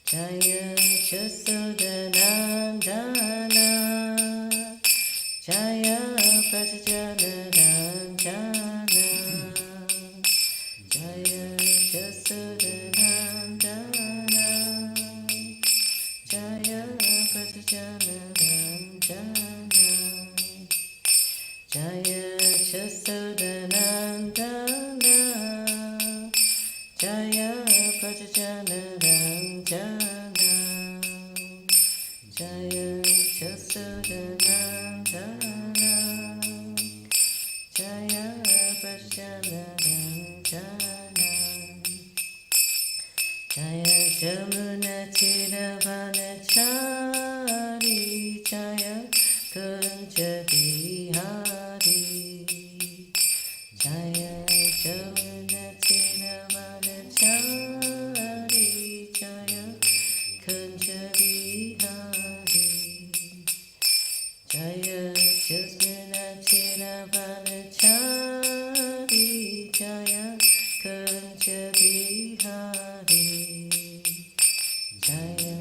Jaya Chasudanandana Jaya Prajanaranjana Jaya Chasudanandana Jaya Prajanaranjana Jaya Chasudanandana Jaya Prajanaranjana Jaya Chasudanandana Jaya Prajanaranjana Jaya Jamuna Chiravanachari Jaya Kunja Bihari Jaya Jamuna Chiravanachari Jaya Kunja Bihari Jaya Jamuna Chiravanachari Jaya Kunja Bihari Jaya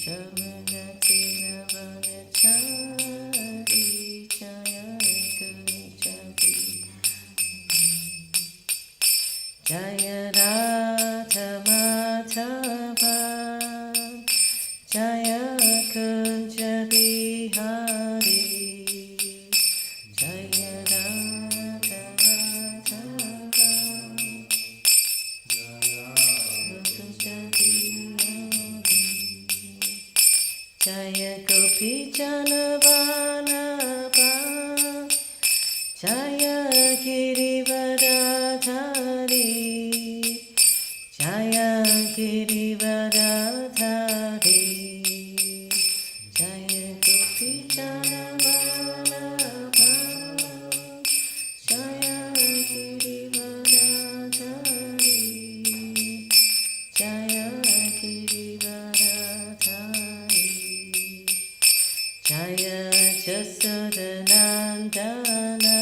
Jamuna Chiravanachari Jaya Kunja Bihari Jaya Radha Madhava Jaya Kunja Bihari Jaya Radha Madhava Kunja Bihari Jaya Gopi Janavanava Jaya Girivaradhari Jaya Girivaradhari Jaya Gopi Janavanava Jaya Girivaradhari Jaya Girivaradhari Jaya Chasudanandana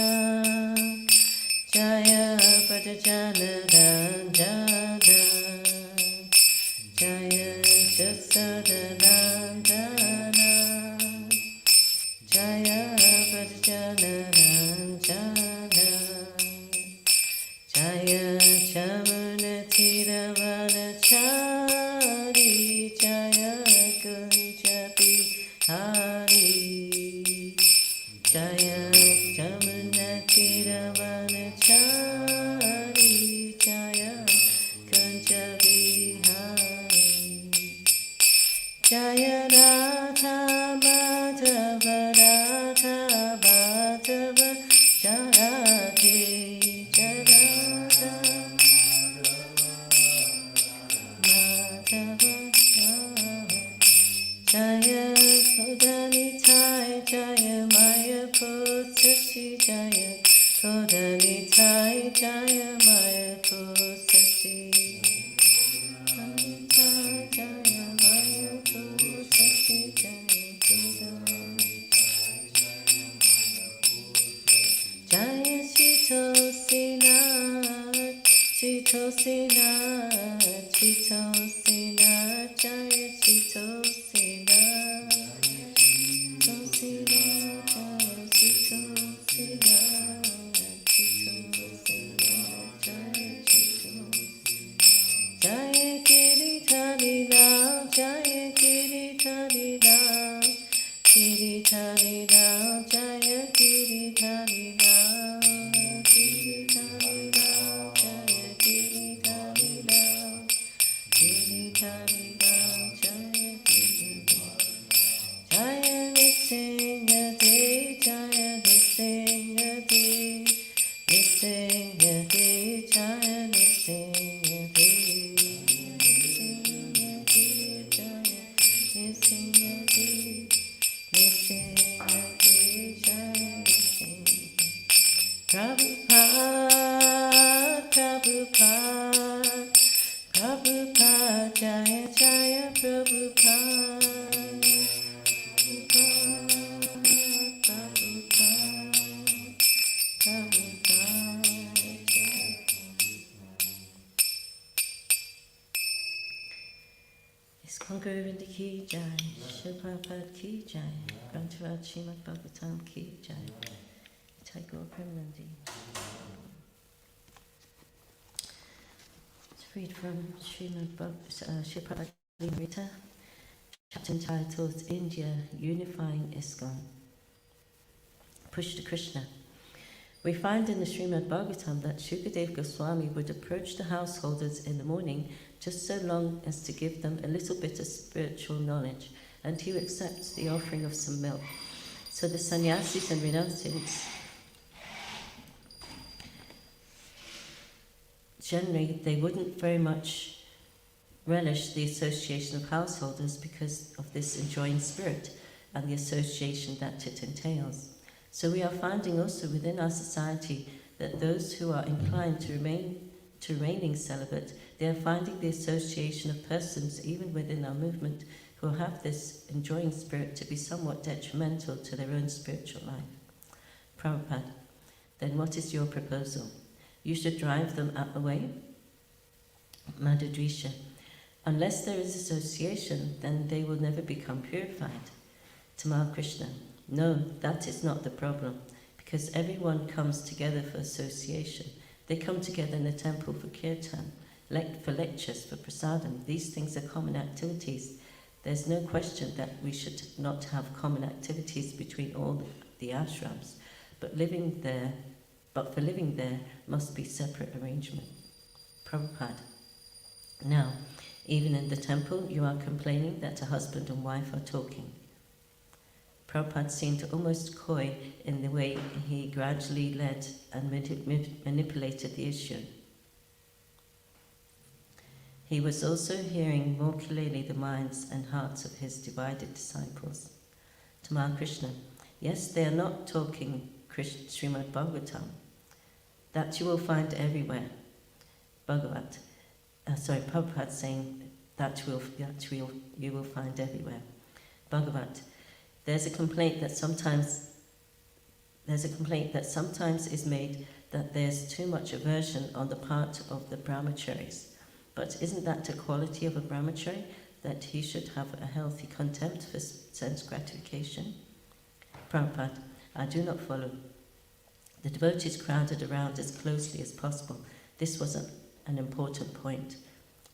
Jaya Prajanaranjana Jaya Chasudanandana Jaya Prajanaranjana Jaya Jamuna Chiravanachari Jaya Kunja Bihari Jaya Jamuna Chiravanachari Jaya Kunja Bihari Jaya Radha Madhava Radha Madhava Jarade Jarada Madhava Jaya Kodanitai Jaya Maya Posasi Jaya Kodanitai Jaya Maya Posasi Kodanitai Jaya Maya Posasi Jaya Kodanitai Jaya Chitosinath Chitosinath Chitosinath Jaya Chitosinath Jaya Giridhari Ram Jaya Giridhari Ram Giridhari Ram Jaya Giridhari Ram Giridhari Ram Jaya Giridhari Ram Giridhari Ram Jaya Giridhari Jaya Nisingade Jaya Nisingade Nisingade Jaya Nisingade Nisingade Jaya Nisingade Nisingade Jaya Nisingade Prabhupada Prabhupada Prabhupada Jaya Jaya Prabhupada ISKCON Guru Vrinda ki jai, Srila Prabhupada ki jai, Grantharaj Srimad Bhagavatam ki jai, Nitai Gaur Premanandi. Let's read from Srila Rita, chapter entitled India Unifying ISKCON. Push to Krishna. We find in the Srimad Bhagavatam that Shukadev Goswami would approach the householders in the morning just so long as to give them a little bit of spiritual knowledge, and he would accept the offering of some milk. So the sannyasis and renunciants, generally, they wouldn't very much relish the association of householders because of this enjoying spirit and the association that it entails. So we are finding also within our society that those who are inclined to remaining celibate, they are finding the association of persons, even within our movement, who have this enjoying spirit to be somewhat detrimental to their own spiritual life. Prabhupada, then what is your proposal? You should drive them out the way? Madhudrisha, unless there is association, then they will never become purified. Tamal Krishna, no, that is not the problem, because everyone comes together for association. They come together in the temple for kirtan, for lectures, for prasadam. These things are common activities. There's no question that we should not have common activities between all the ashrams, but for living there must be separate arrangement. Prabhupada, now, even in the temple, you are complaining that a husband and wife are talking. Prabhupada seemed almost coy in the way he gradually led and manipulated the issue. He was also hearing more clearly the minds and hearts of his divided disciples. Tamal Krishna, yes, they are not talking Srimad Bhagavatam. That you will find everywhere. Prabhupada saying that you will find everywhere. Bhagavat, there's a complaint that sometimes is made that there's too much aversion on the part of the brahmacharis. But isn't that a quality of a brahmachari, that he should have a healthy contempt for sense gratification? Prabhupada, I do not follow. The devotees crowded around as closely as possible. This was an important point.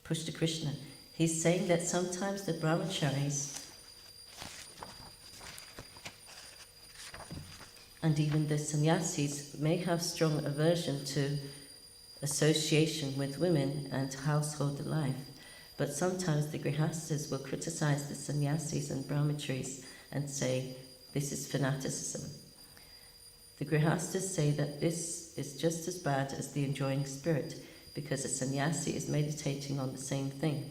Push to Krishna. He's saying that sometimes the brahmacharis and even the sannyasis may have strong aversion to association with women and household life, but sometimes the grihastas will criticize the sannyasis and brahmacharis and say, this is fanaticism. The grihastas say that this is just as bad as the enjoying spirit, because a sannyasi is meditating on the same thing,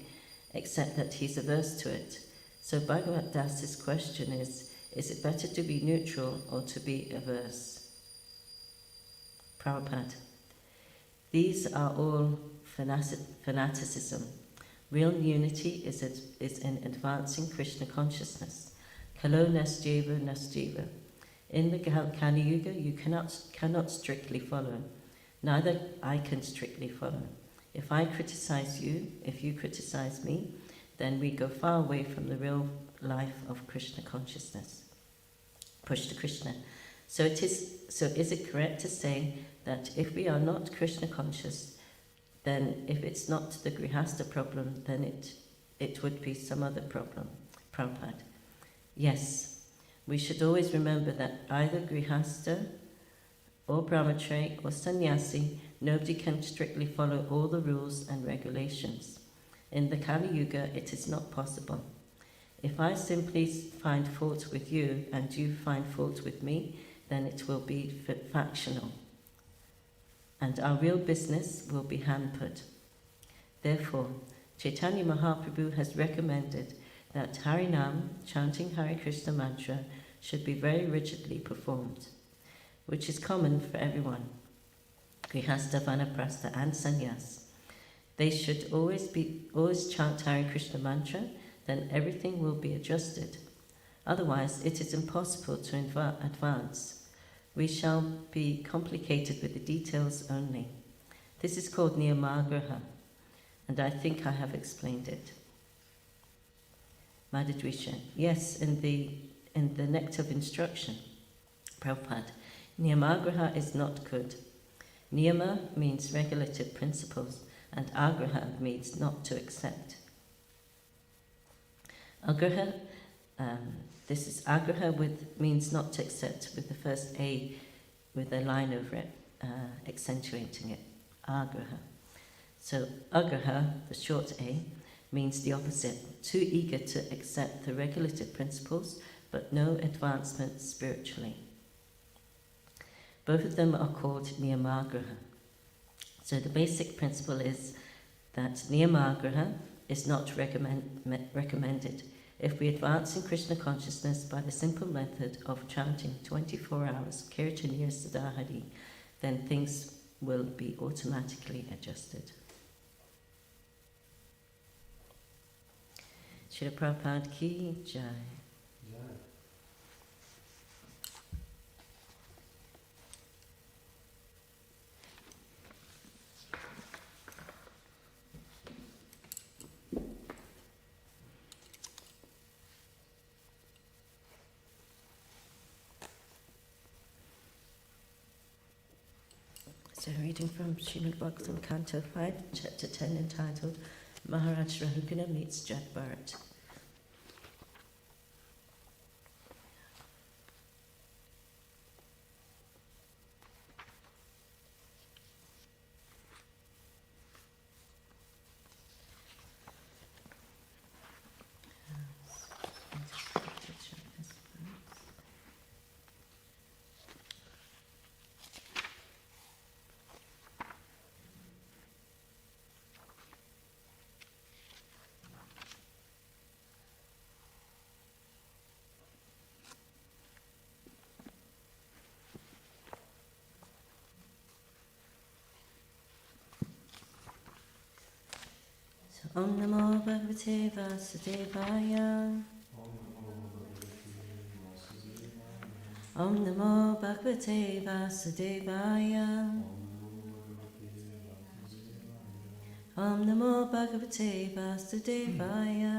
except that he's averse to it. So Bhagavat Das's question is it better to be neutral or to be averse? Prabhupada, these are all fanaticism. Real unity is in advancing Krishna consciousness. Kalo nasjeva nasjeva. In the Kali Yuga, you cannot strictly follow. Neither I can strictly follow. If I criticize you, if you criticize me, then we go far away from the real life of Krishna consciousness. Push to Krishna. So is it correct to say that if we are not Krishna conscious, then if it's not the grihasta problem, then it would be some other problem? Prabhupada. Yes. We should always remember that either grihasta or brahmachari or sannyasi, nobody can strictly follow all the rules and regulations. In the Kali Yuga, it is not possible. If I simply find fault with you and you find fault with me, then it will be factional, and our real business will be hampered. Therefore, Chaitanya Mahaprabhu has recommended that Harinam, chanting Hare Krishna mantra, should be very rigidly performed, which is common for everyone, Grihasta, Vanaprastha and Sannyas. They should always chant Hare Krishna mantra, then everything will be adjusted. Otherwise, it is impossible to advance. We shall be complicated with the details only. This is called Niyamagraha, and I think I have explained it. Madhudrisha. Yes, in the Nectar of Instruction, Prabhupada, Niyamagraha is not good. Niyama means regulative principles, and agraha means not to accept. Agraha, this is agraha means not to accept, with the first A with a line over it, accentuating it. Agraha. So agraha, the short A, means the opposite, too eager to accept the regulative principles, but no advancement spiritually. Both of them are called niyamagraha. So the basic principle is that niyamagraha is not recommended. If we advance in Krishna consciousness by the simple method of chanting 24 hours Kirtaniya Sadahari, then things will be automatically adjusted. Srila Prabhupada ki jai. So reading from Srimad Bhagavatam Canto 5, Chapter 10, entitled Maharaj Rahugana meets Jad Bharat. Om Namo Bhagavate Vasudevaya. Om Namo Bhagavate Vasudevaya. Om Namo Bhagavate Vasudevaya.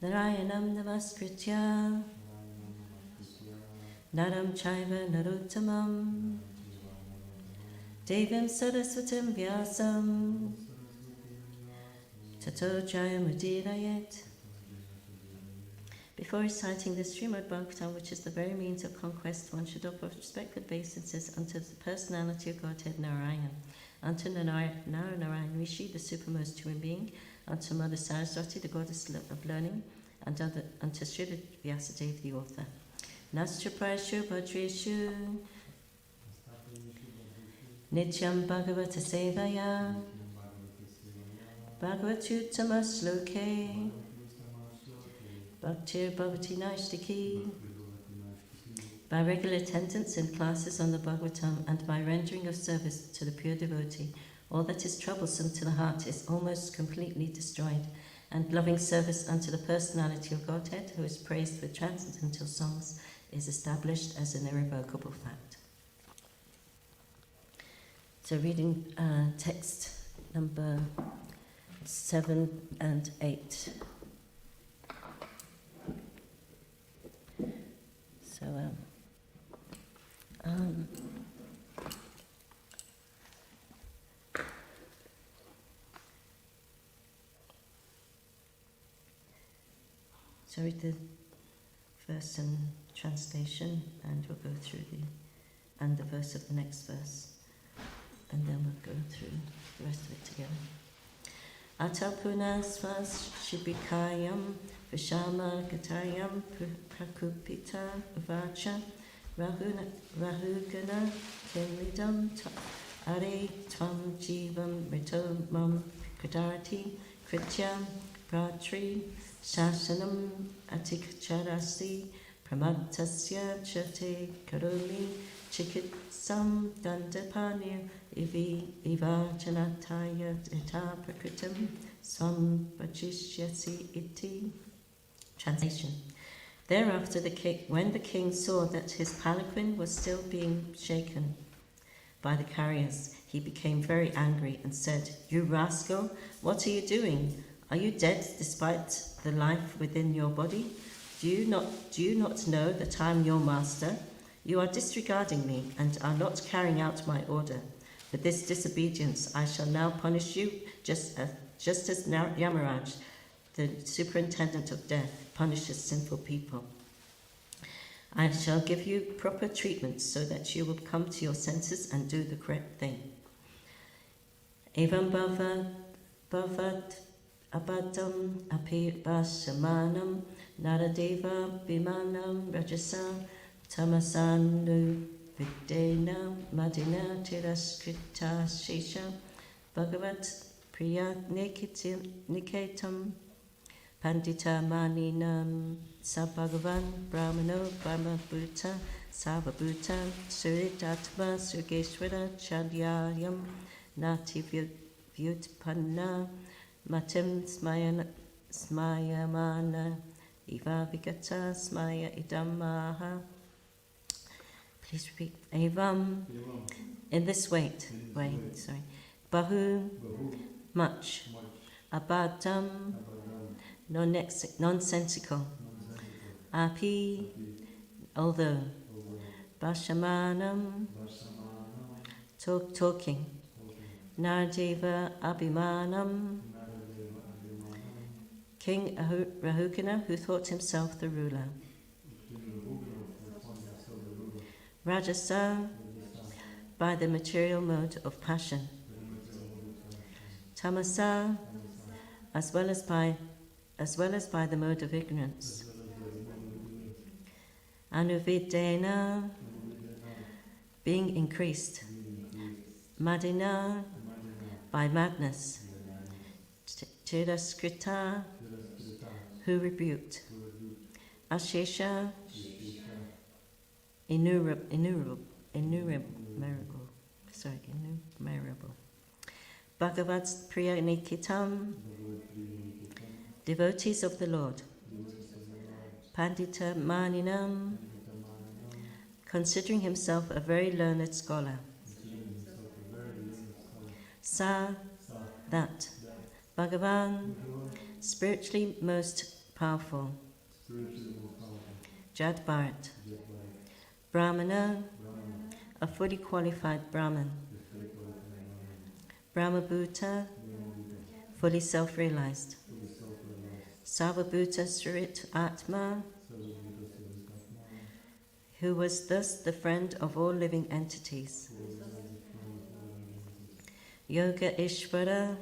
Narayanam Namaskritya Naram Chaiva Narottamam Devim Saraswatim Vyasam Tato Jayamudirayet. Before reciting the Srimad Bhagavatam, which is the very means of conquest, one should offer respectful obeisances unto the personality of Godhead Narayan, unto Narayan Rishi, the supermost human being, unto Mother Saraswati, the goddess of learning, and unto Srila Vyasadeva, the author. Nastra Prashu Bhadreshu Nityam Bhagavata Sevaya Bhagavatuttama Shloke Bhaktir Bhavati Naishtiki. By regular attendance in classes on the Bhagavatam and by rendering of service to the pure devotee, all that is troublesome to the heart is almost completely destroyed, and loving service unto the personality of Godhead, who is praised with transcendental songs, is established as an irrevocable fact. So reading text number 7 and 8. So read the verse and translation, and we'll go through the verse of the next verse, and then we'll go through the rest of it together. Atapuna swas shibikayam vishama gatayam prakupita vacha rahugana kinridam are tvam jivam rito mam kadarati krityam pratri shasanam atikacharasi pramattasya chate karoli chikitsam dandapanir Ivachanataya ita prakritam swam vachishyasi iti. Translation. Thereafter, when the king saw that his palanquin was still being shaken by the carriers, he became very angry and said, "You rascal, what are you doing? Are you dead despite the life within your body? Do you not know that I am your master? You are disregarding me and are not carrying out my order. For this disobedience I shall now punish you, just as Yamaraj, the superintendent of death, punishes sinful people. I shall give you proper treatment so that you will come to your senses and do the correct thing. Evam bhavat abadam api vasamanam naradeva bimanam rajasa tamasanu videna madina tiraskrita shisha bhagavat priya niketam pandita maninam sabhagavan brahmano brahmabhuta savabhuta suritatma surgeshwara chadyayam nati vyutpanna matim smayamana iva vigata smaya idamaha. Please repeat. Evam. In this way, Bahu, much. Abadam, nonsensical. Api, although. Bashamanam, talking. Naradeva Abhimanam, King Rahugana, who thought himself the ruler. Rajasa, by the material mode of passion. Tamasa, as well as by the mode of ignorance. Anuvidena, being increased. Madina, by madness. Tiraskrita, who rebuked. Ashesha, innumerable. Bhagavat Priya Nikitam, devotees of the Lord. Pandita Maninam, considering himself a very learned scholar. Sa, that. Bhagavan, spiritually most powerful. Jad Bharat, Brahmana, a fully qualified Brahman. Brahmabhuta, fully self-realized. Sarvabhuta Surit Atma, who was thus the friend of all living entities. Yoga Ishvara,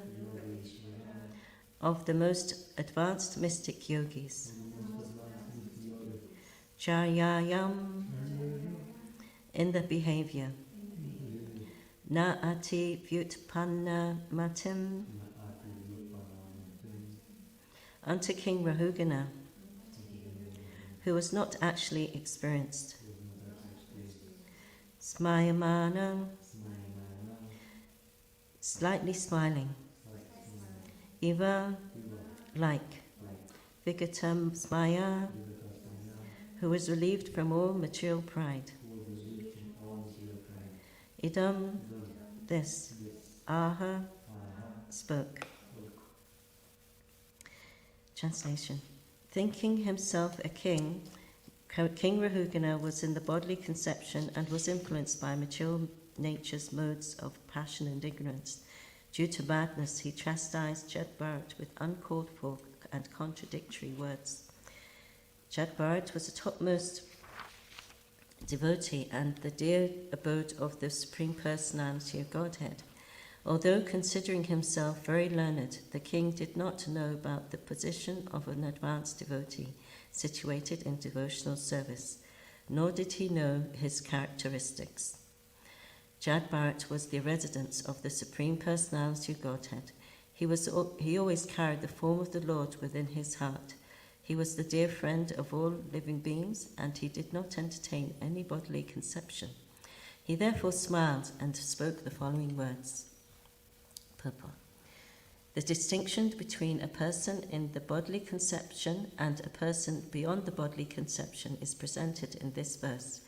of the most advanced mystic yogis. Charyayam, in the behavior. Na ati vyutpanna matim, unto King Rahugana, who was not actually experienced. Smayamana, slightly smiling. Iva, like. Vigatam smaya, who was relieved from all material pride. Idam, this. Aha, spoke. Translation. Thinking himself a king, King Rahugana was in the bodily conception and was influenced by material nature's modes of passion and ignorance. Due to madness, he chastised Jad Bharat with uncalled for and contradictory words. Jad Bharat was the topmost devotee and the dear abode of the Supreme Personality of Godhead. Although considering himself very learned, the king did not know about the position of an advanced devotee situated in devotional service, nor did he know his characteristics. Jad Bharat was the residence of the Supreme Personality of Godhead. He always carried the form of the Lord within his heart. He was the dear friend of all living beings, and he did not entertain any bodily conception. He therefore smiled and spoke the following words. Purport. The distinction between a person in the bodily conception and a person beyond the bodily conception is presented in this verse.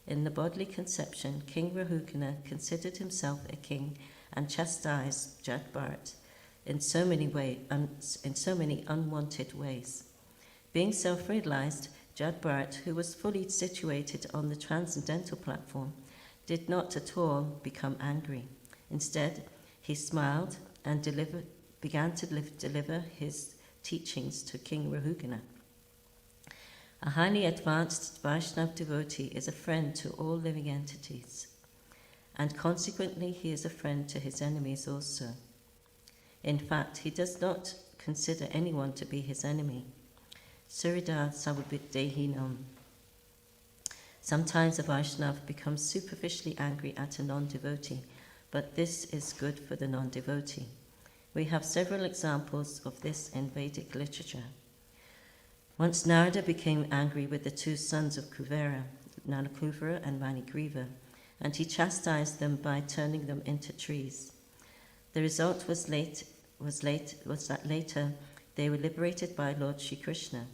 In the bodily conception, King Rahugana considered himself a king and chastised Jad Bharat. in so many unwanted ways. Being self-realized, Jad Bharat, who was fully situated on the transcendental platform, did not at all become angry. Instead, he smiled and began to deliver his teachings to King Rahugana. A highly advanced Vaishnava devotee is a friend to all living entities, and consequently he is a friend to his enemies also. In fact, he does not consider anyone to be his enemy. Surida Savabhiddehinam. Sometimes a Vaishnava becomes superficially angry at a non-devotee, but this is good for the non-devotee. We have several examples of this in Vedic literature. Once Narada became angry with the two sons of Kuvera, Nalakuvara and Manigriva, and he chastised them by turning them into trees. The result was that later they were liberated by Lord Shri Krishna.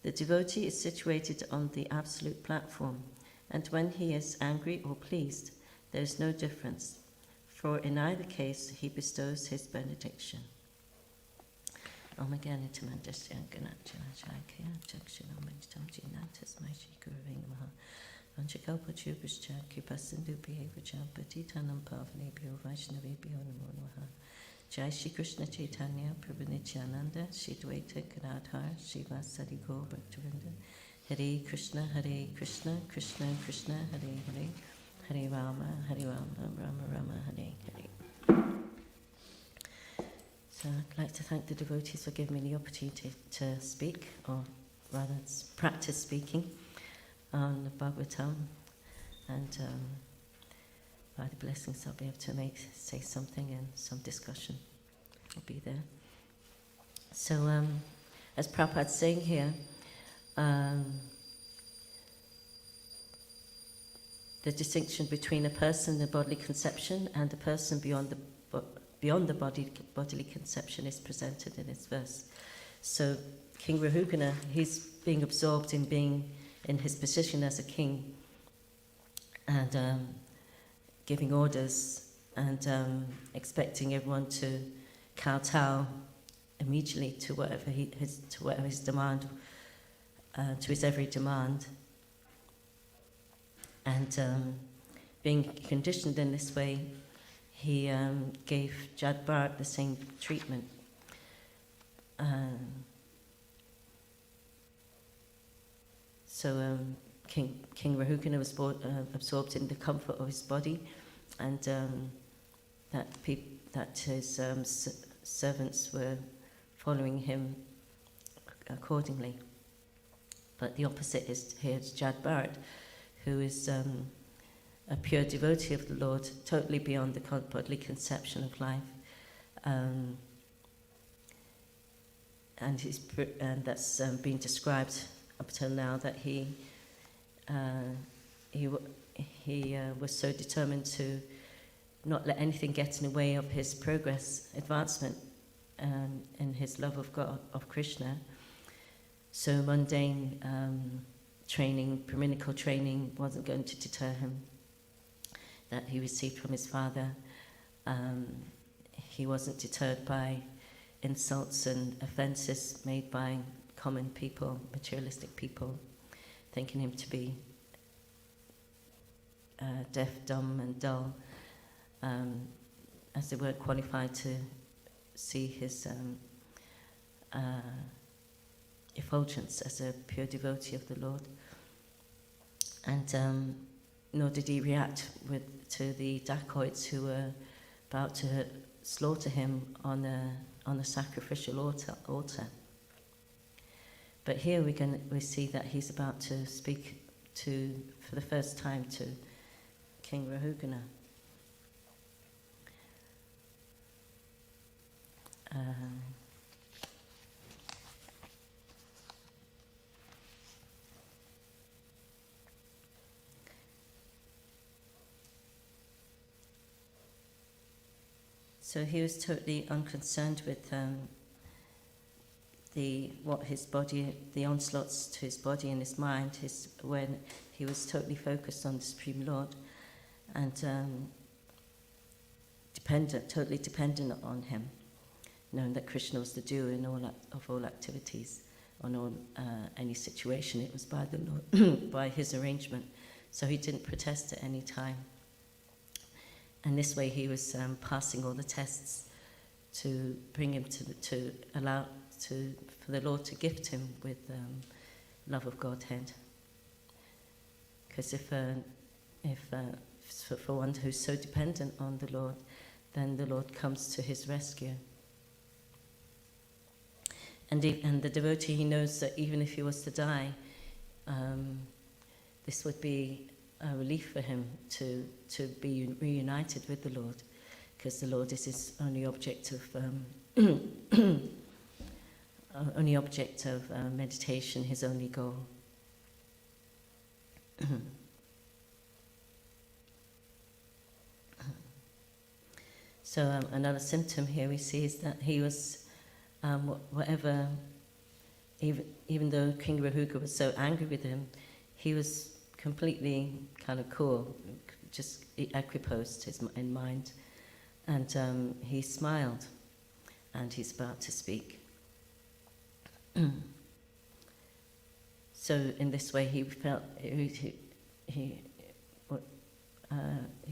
The devotee is situated on the absolute platform, and when he is angry or pleased, there is no difference, for in either case he bestows his benediction. Om Agani Tamandasya Ganachana Shakya Chakshana Mantam Jinatas Maishi Guruving Maha Vanchakalpa Chubischa Kipasindu Behavior Patitanam Pavnebhyo Vaishnavebhyo Namo Namaha Jai Shri Krishna Chaitanya Prabhu Nityananda Shri Dvaita Gadadhar Shri Vasari Gaur Bhaktivinoda Hare Krishna Krishna Krishna Hare Hare Hare Rama Rama Rama Hare Hare. So I'd like to thank the devotees for giving me the opportunity to speak, or rather practice speaking on the Bhagavatam, and by the blessings I'll be able to say something, and some discussion will be there. So as Prabhupada's saying here, the distinction between a person in the bodily conception and a person beyond the bodily conception is presented in this verse. So King Rahugana, he's being absorbed in being in his position as a king, and giving orders, and expecting everyone to kowtow immediately to whatever his demand, to his every demand, and being conditioned in this way, he gave Jad Bharat the same treatment. So King Rahugana was absorbed in the comfort of his body, and that his servants were following him accordingly. But the opposite is here, Jad Bharat, who is a pure devotee of the Lord, totally beyond the bodily conception of life, and that's been described up till now, that he was so determined to not let anything get in the way of his progress, advancement, in his love of God, of Krishna. So mundane training, brahminical training, wasn't going to deter him, that he received from his father. He wasn't deterred by insults and offences made by common people, materialistic people, thinking him to be deaf, dumb and dull, as they weren't qualified to see his effulgence as a pure devotee of the Lord. And nor did he react to the dacoits who were about to slaughter him on a sacrificial altar. But here we see that he's about to speak for the first time to King Rahugana. So he was totally unconcerned with the onslaughts to his body and his mind, when he was totally focused on the Supreme Lord, and totally dependent on him. knowing that Krishna was the doer in of all activities, on all any situation. It was by the Lord, by his arrangement. So he didn't protest at any time. And this way he was passing all the tests to bring him for the Lord to gift him with love of Godhead. Because for one who's so dependent on the Lord, then the Lord comes to his rescue. And the devotee, he knows that even if he was to die, this would be a relief for him to be reunited with the Lord, because the Lord is his only object of meditation, his only goal. So another symptom here we see is that he was, even though King Rahuga was so angry with him, he was completely kind of cool, just equiposed in mind, and he smiled, and he's about to speak. So in this way, he felt he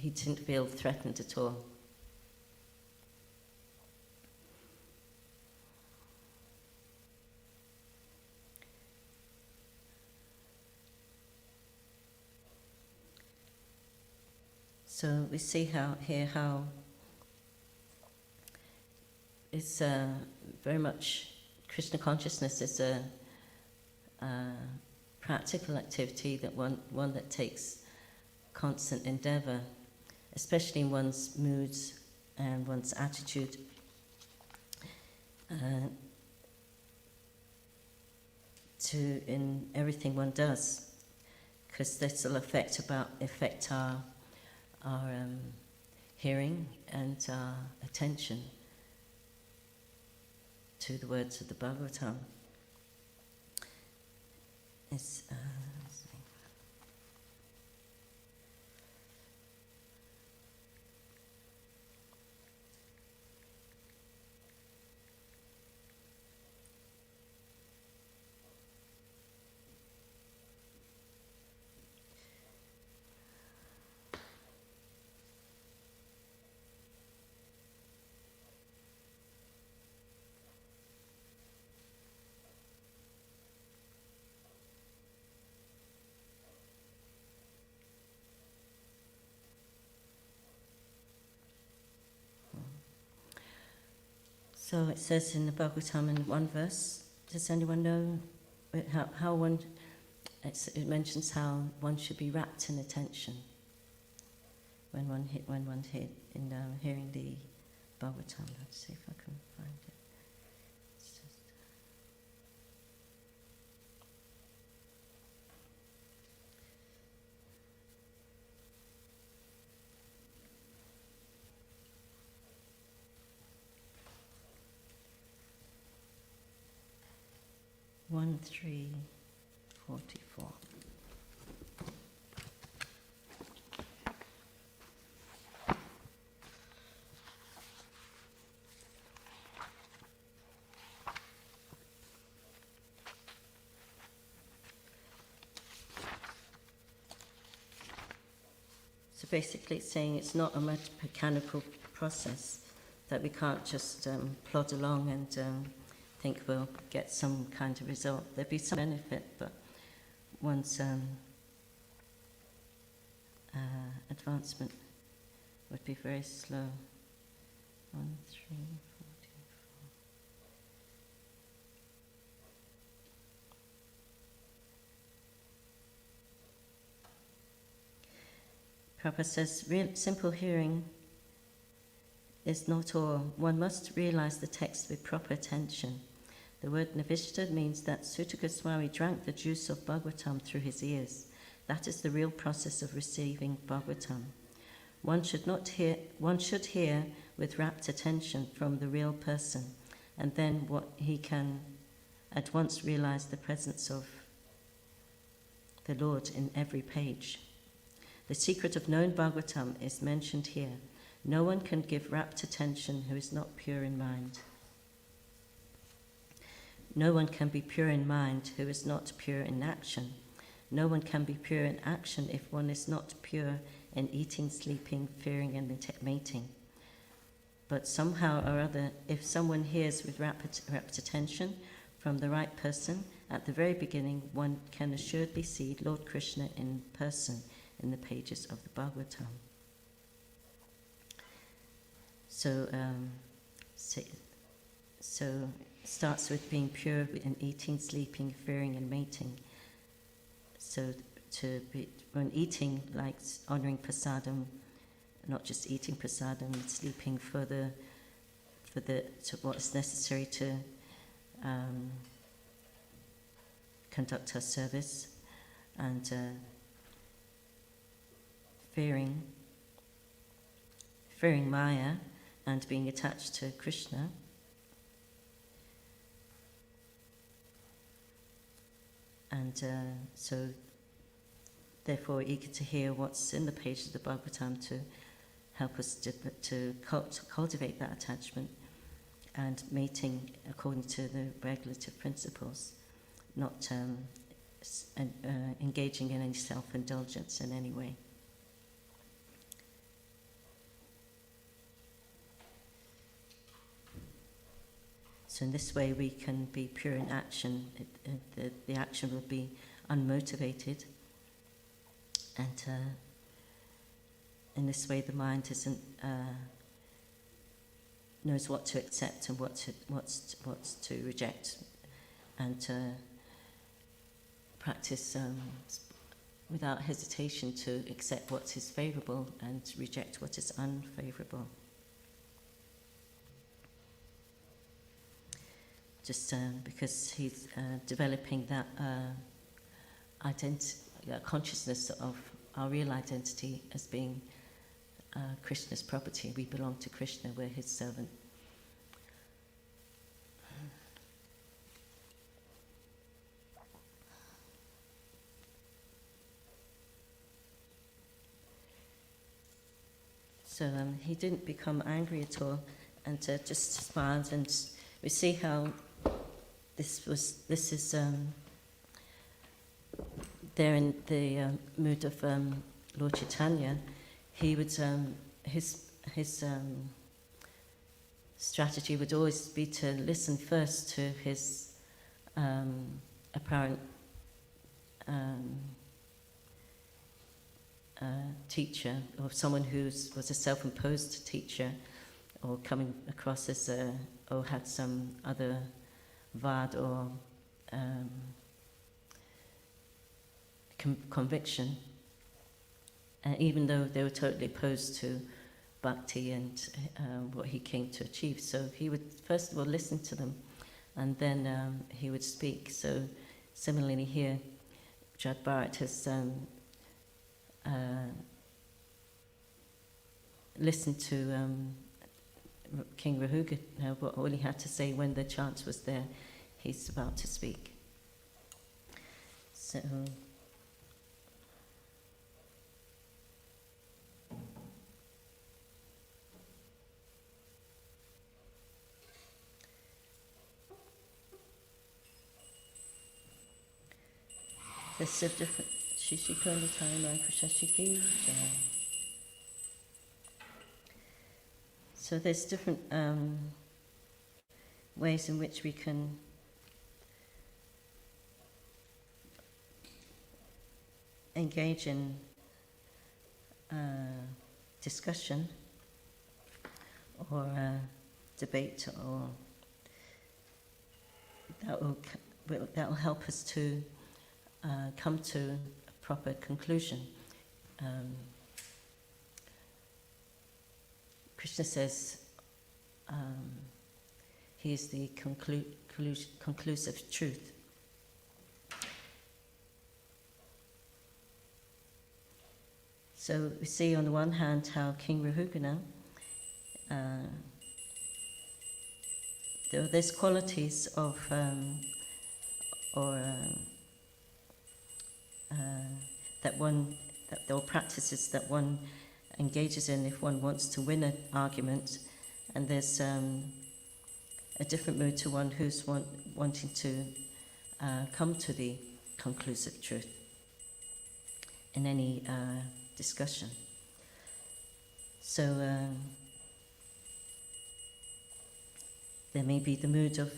didn't feel threatened at all. So we see how it's very much Krishna consciousness is a practical activity, that one that takes constant endeavour, especially in one's moods and one's attitude. In everything one does, because this will affect our hearing and our attention to the words of the Bhagavatam. It's, So it says in the Bhagavatam in one verse, does anyone know how one, it mentions how one should be rapt in attention when one hearing the Bhagavatam. Let's see if I can find it. It's just 1:3:44. So basically it's saying it's not a mechanical process, that we can't just plod along and think we'll get some kind of result. There'd be some benefit, but one's advancement would be very slow. 1:3:44. Prabhupada says, simple hearing is not all. One must realize the text with proper attention. The word Navishta means that Sutta Goswami drank the juice of Bhagavatam through his ears. That is the real process of receiving Bhagavatam. One should hear with rapt attention from the real person, and then he can at once realize the presence of the Lord in every page. The secret of knowing Bhagavatam is mentioned here. No one can give rapt attention who is not pure in mind. No one can be pure in mind who is not pure in action. No one can be pure in action if one is not pure in eating, sleeping, fearing, and mating. But somehow or other, if someone hears with rapt attention from the right person, at the very beginning, one can assuredly see Lord Krishna in person in the pages of the Bhagavatam. So it starts with being pure in eating, sleeping, fearing, and mating. So when eating, like honouring prasadam, not just eating prasadam, sleeping for what is necessary to conduct our service, and fearing Maya and being attached to Krishna. And so therefore eager to hear what's in the pages of the Bhagavatam to help us to cultivate that attachment, and mating according to the regulative principles, not engaging in any self-indulgence in any way. So in this way we can be pure in action. The action will be unmotivated, and in this way the mind isn't knows what to accept and what's to reject, and practice without hesitation to accept what is favourable and reject what is unfavourable. Just because he's developing that consciousness of our real identity as being Krishna's property. We belong to Krishna, we're his servant. So he didn't become angry at all, and just smiled, and we see how this is there in the mood of Lord Chaitanya. He would his strategy would always be to listen first to his apparent teacher, or someone who was a self-imposed teacher, or coming across as or had some other vad or conviction, even though they were totally opposed to bhakti and what he came to achieve. So he would first of all listen to them, and then he would speak. So similarly here, Jad Bharat has listened to King Rahuga, what all he had to say when the chance was there. He's about to speak. So there's a different Shishikoni Tara Kushashiki. So there's different ways in which we can engage in discussion or debate, or that will help us to come to a proper conclusion. Krishna says he is the conclusive truth. So we see on the one hand how King Rahugana, there's qualities of there are practices that one engages in if one wants to win an argument, and there's a different mood to one who's wanting to come to the conclusive truth in any discussion. So there may be the mood of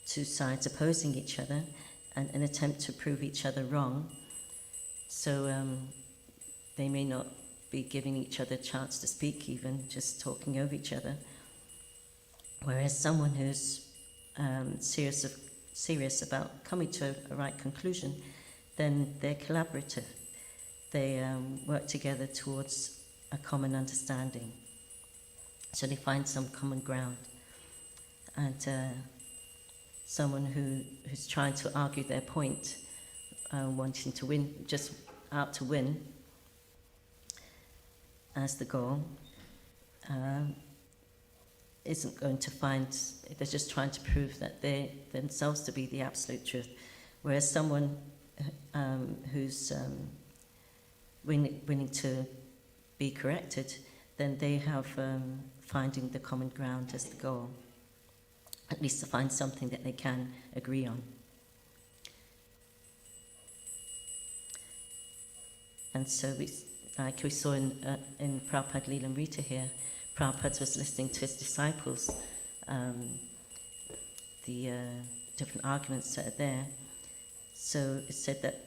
two sides opposing each other and an attempt to prove each other wrong. So they may not be giving each other a chance to speak, even just talking over each other. Whereas someone who's serious about coming to a right conclusion, then they're collaborative. They work together towards a common understanding. So they find some common ground. And someone who's trying to argue their point, wanting to win, just out to win as the goal, isn't going to find, they're just trying to prove that they themselves to be the absolute truth. Whereas someone who's willing to be corrected, then they have finding the common ground as the goal, at least to find something that they can agree on. And so like we saw in Prabhupada Leelamrita here, Prabhupada was listening to his disciples, the different arguments that are there. So it said that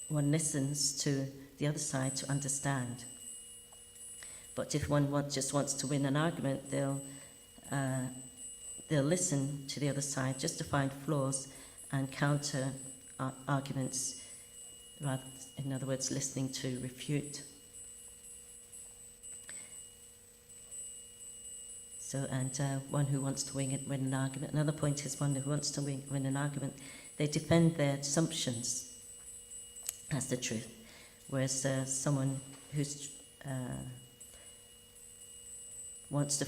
one listens to the other side to understand. But if one just wants to win an argument, they'll listen to the other side just to find flaws and counter arguments, rather, in other words, listening to refute. So, and one who wants to win an argument, another point is one who wants to win an argument, they defend their assumptions as the truth, whereas someone who's wants to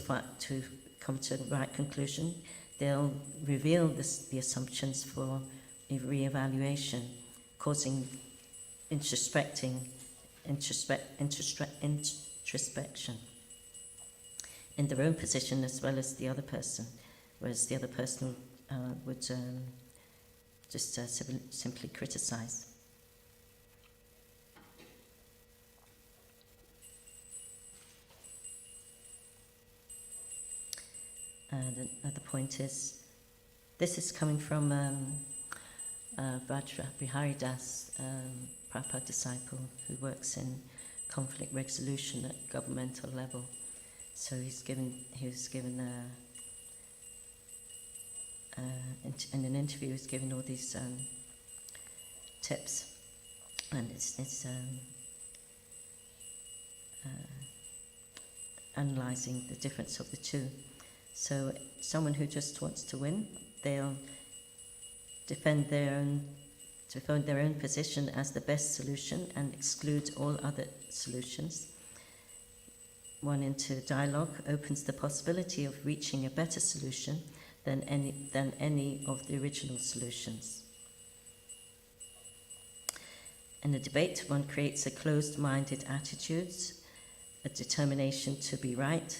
come to the right conclusion, they'll reveal the assumptions for a re-evaluation, causing introspection in their own position as well as the other person, whereas the other person would just simply criticize. And another point is, this is coming from Vajra Biharidas, Prabhupada disciple who works in conflict resolution at governmental level. So he was given in an interview, he's given all these tips, and it's analysing the difference of the two. So someone who just wants to win, they'll defend their own position as the best solution and exclude all other solutions. One into dialogue opens the possibility of reaching a better solution than any of the original solutions. In a debate, one creates a closed-minded attitude, a determination to be right,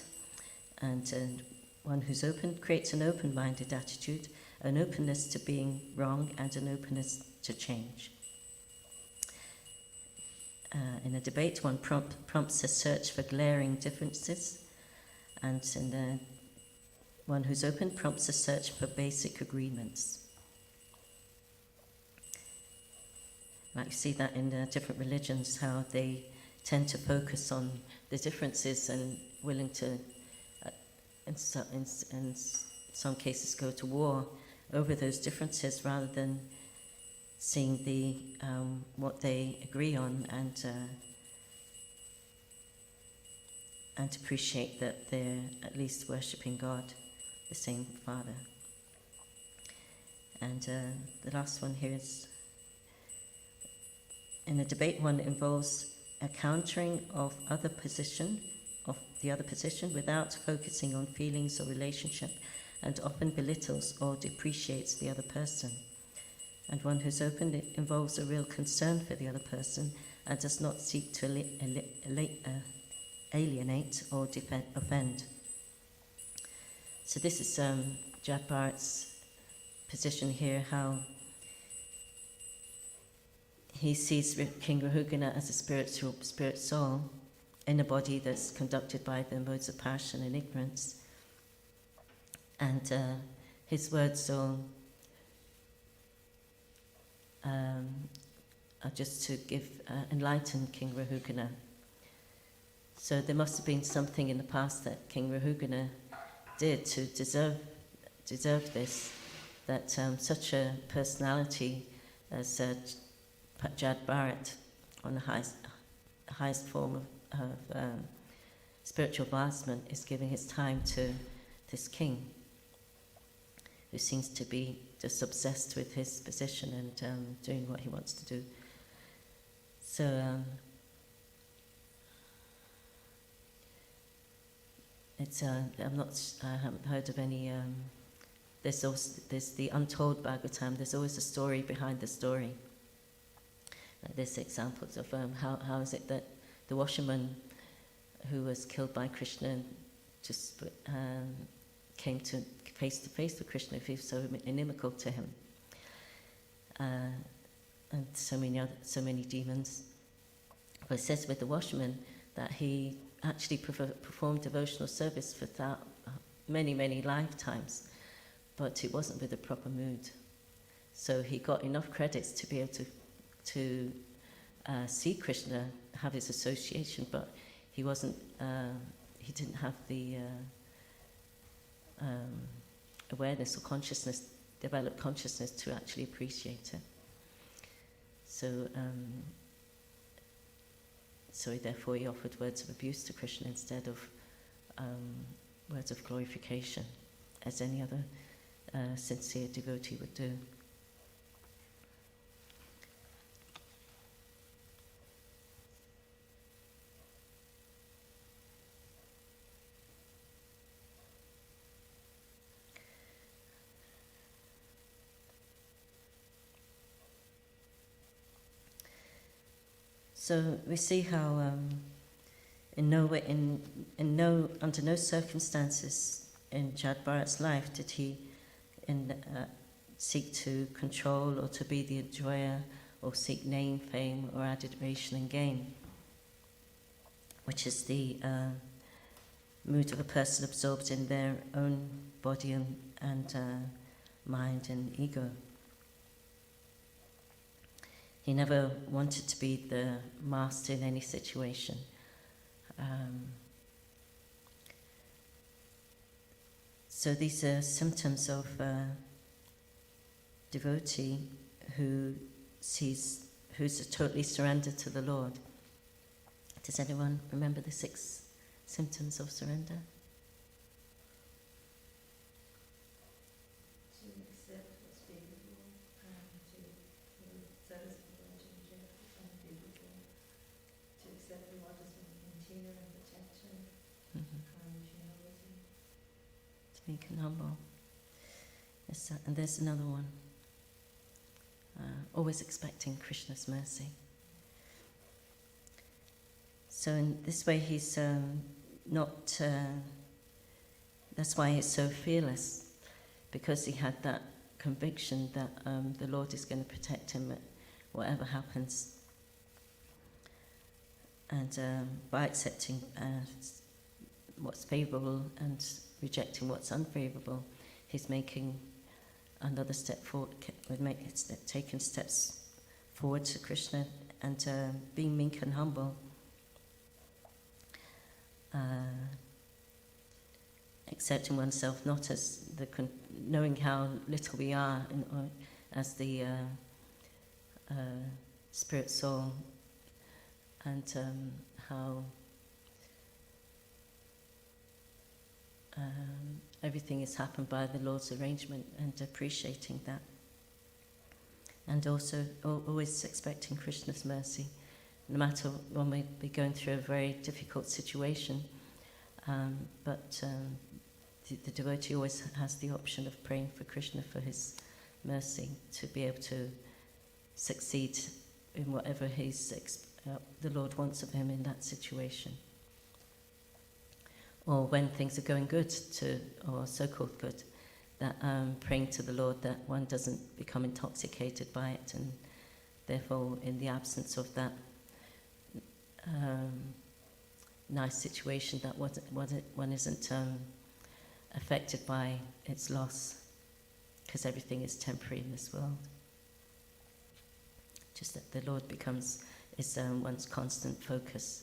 and one who's open creates an open-minded attitude, an openness to being wrong and an openness to change. In a debate, one prompts a search for glaring differences, and in one who's open prompts a search for basic agreements. Like you see that in different religions, how they tend to focus on the differences and willing to, in some cases, go to war over those differences rather than seeing the what they agree on and appreciate that they're at least worshipping God, the same Father. And the last one here is, in a debate, one involves a countering of the other position without focusing on feelings or relationship, and often belittles or depreciates the other person. And one who's open, it involves a real concern for the other person and does not seek to alienate or offend. So this is Jad Bharat's position here, how he sees King Rahugana as a spirit soul in a body that's conducted by the modes of passion and ignorance. And his words are just to enlighten King Rahugana. So there must have been something in the past that King Rahugana did to deserve this, that such a personality as Jad Bharat, on the highest form of spiritual advancement, is giving his time to this king, who seems to be just obsessed with his position and doing what he wants to do. So it's I haven't heard of any. There's the untold Bhagavatam. There's always a story behind the story. There's examples of how is it that the washerman who was killed by Krishna just came to face with Krishna, if he was so inimical to him, and so many demons. But it says with the washerman that he actually performed devotional service for many lifetimes, but it wasn't with a proper mood. So he got enough credits to be able to see Krishna, have his association, but he wasn't. He didn't have the awareness or consciousness, developed consciousness to actually appreciate it. So, therefore he offered words of abuse to Krishna instead of words of glorification, as any other sincere devotee would do. So we see how under no circumstances in Jad Bharat's life did he seek to control or to be the enjoyer or seek name, fame, or adoration and gain, which is the mood of a person absorbed in their own body and mind and ego. He never wanted to be the master in any situation. So these are symptoms of a devotee who's totally surrendered to the Lord. Does anyone remember the 6 symptoms of surrender? Meek and humble. Yes, and there's another one. Always expecting Krishna's mercy. So in this way he's not... that's why he's so fearless, because he had that conviction that the Lord is going to protect him at whatever happens. And by accepting what's favourable and rejecting what's unfavourable, he's making another step forward, taking steps forward to Krishna and being meek and humble, accepting oneself not as knowing how little we are as the spirit soul, and how everything has happened by the Lord's arrangement, and appreciating that. And also always expecting Krishna's mercy, no matter when we be going through a very difficult situation. But the devotee always has the option of praying for Krishna for his mercy, to be able to succeed in whatever the Lord wants of him in that situation. or when things are going good, or so-called good, that praying to the Lord that one doesn't become intoxicated by it, and therefore in the absence of that nice situation, that one isn't affected by its loss, because everything is temporary in this world. Just that the Lord is one's constant focus.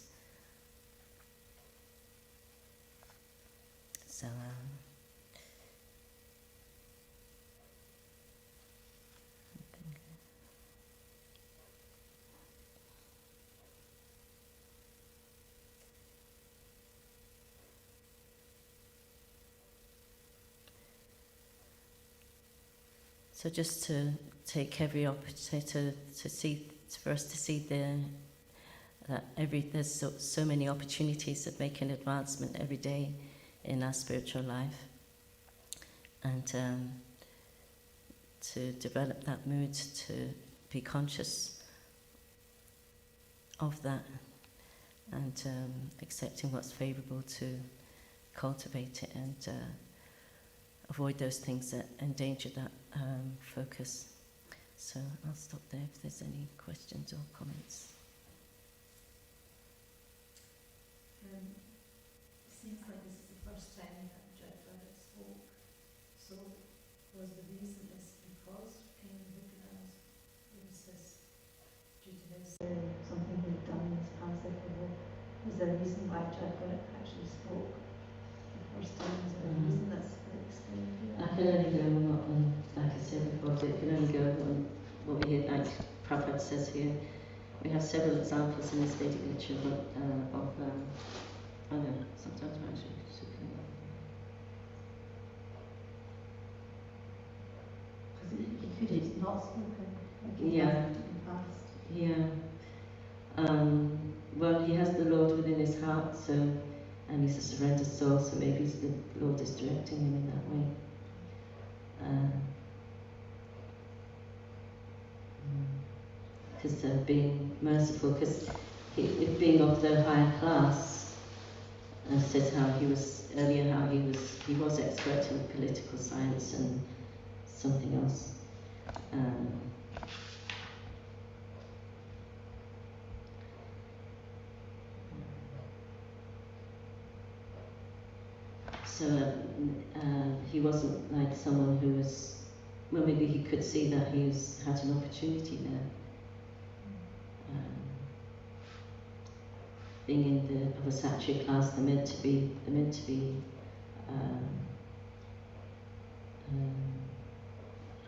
So just to take every opportunity for us to see there's so many opportunities of making advancement every day in our spiritual life, and to develop that mood, to be conscious of that, and accepting what's favourable, to cultivate it, and avoid those things that endanger that focus. So I'll stop there if there's any questions or comments. It seems like this is the first time that Jack spoke. So was the reason is because King Buddha's was this due to this something he had done in his past? Was there a reason why Jack actually spoke the first time? Is there a reason that's explained here? I can only go on what, like I said before, it can only go on what we hear, like Prabhupada says here. We have several examples in this Vedic literature of I don't know, sometimes I actually because he could have not spoken like he yeah. has in the past. Yeah. Well, he has the Lord within his heart, so, and he's a surrendered soul, so maybe the Lord is directing him in that way. Because being merciful, because being of the higher class, says how he was earlier, how he was expert in political science and something else. So he wasn't like someone who was, well, maybe he could see that he had an opportunity there. Being in of a Sattva class, they're meant to be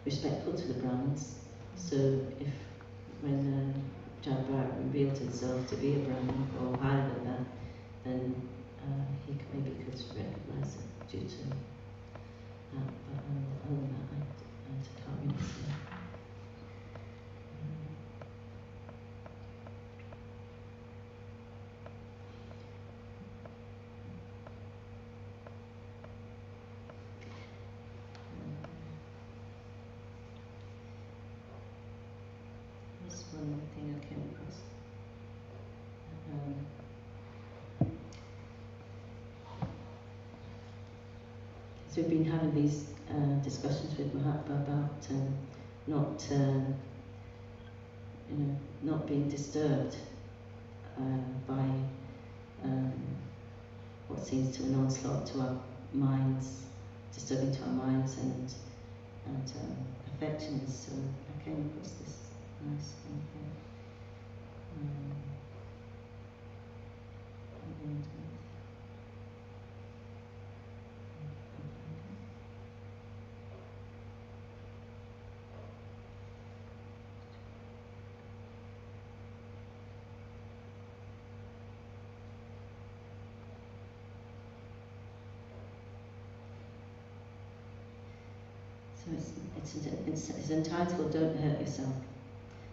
respectful to the Brahmins. So if when Jabbar revealed himself to be a Brahmin or higher than that, then he maybe could recognise it due to that. But other than that, I can't really see. This one more thing I came across. So we've been having these discussions with Mahatma about not being disturbed by what seems to an onslaught to our minds, disturbing to our minds and affecting us. So I came across this nice thing here. So it's entitled "Don't Hurt Yourself."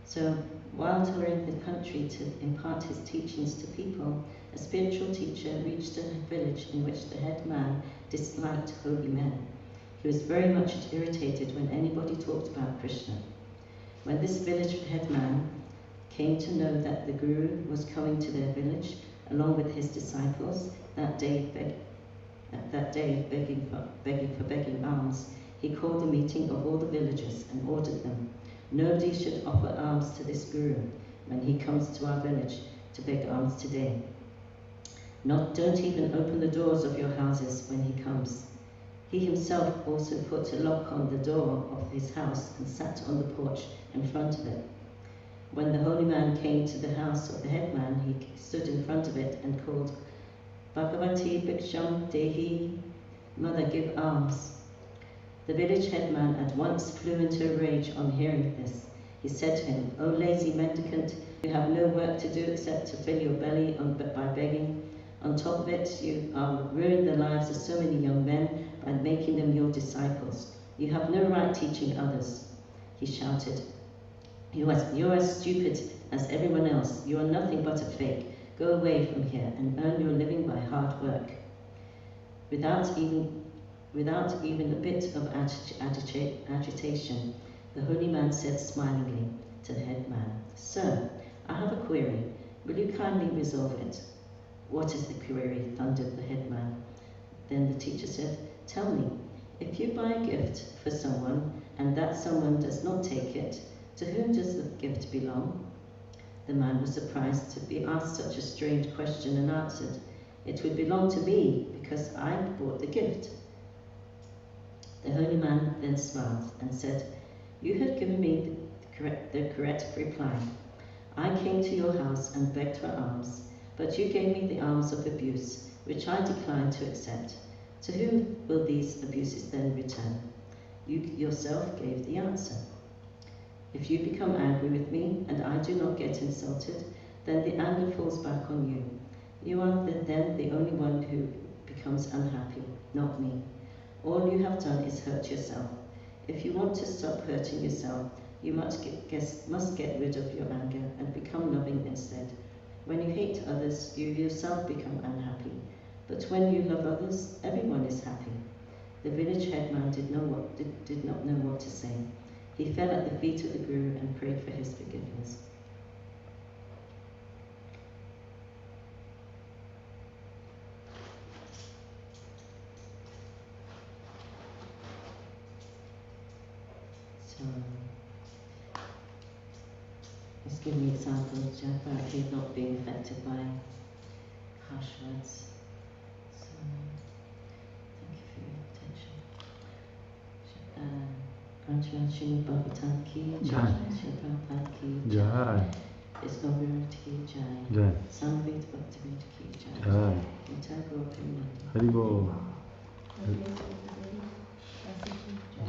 So while touring the country to impart his teachings to people, a spiritual teacher reached a village in which the head man disliked holy men. He was very much irritated when anybody talked about Krishna. When this village head man came to know that the Guru was coming to their village along with his disciples, that day that day begging alms, he called a meeting of all the villagers and ordered them, nobody should offer alms to this Guru when he comes to our village to beg alms today. Don't even open the doors of your houses when he comes. He himself also put a lock on the door of his house and sat on the porch in front of it. When the holy man came to the house of the headman, he stood in front of it and called, Bhagavati Bhiksham Dehi, Mother, give alms. The village headman at once flew into a rage on hearing this. He said to him, O lazy mendicant, you have no work to do except to fill your belly by begging. On top of it, you ruined the lives of so many young men by making them your disciples. You have no right teaching others. He shouted, You are as stupid as everyone else. You are nothing but a fake. Go away from here and earn your living by hard work. Without even a bit of agitation, the holy man said smilingly to the headman, Sir, I have a query. Will you kindly resolve it? What is the query? Thundered the headman. Then the teacher said, Tell me, if you buy a gift for someone and that someone does not take it, to whom does the gift belong? The man was surprised to be asked such a strange question and answered, It would belong to me because I bought the gift. The holy man then smiled and said, You have given me the correct reply. I came to your house and begged for alms, but you gave me the alms of abuse, which I declined to accept. To whom will these abuses then return? You yourself gave the answer. If you become angry with me and I do not get insulted, then the anger falls back on you. You are then the only one who becomes unhappy, not me. All you have done is hurt yourself. If you want to stop hurting yourself, you must get rid of your anger and become loving instead. When you hate others, you yourself become unhappy. But when you love others, everyone is happy. The village headman did not know what to say. He fell at the feet of the Guru and prayed for his forgiveness. So, let's give an example of Jabbarati not being affected by harsh words. So, thank you for your attention. Srimad Bhagavatam ki jai, Srimad Prabhupada ki jai, His Government ki jai, Samved Bhaktivinoda ki jai, Uttar Gopi Nanda. Haribol.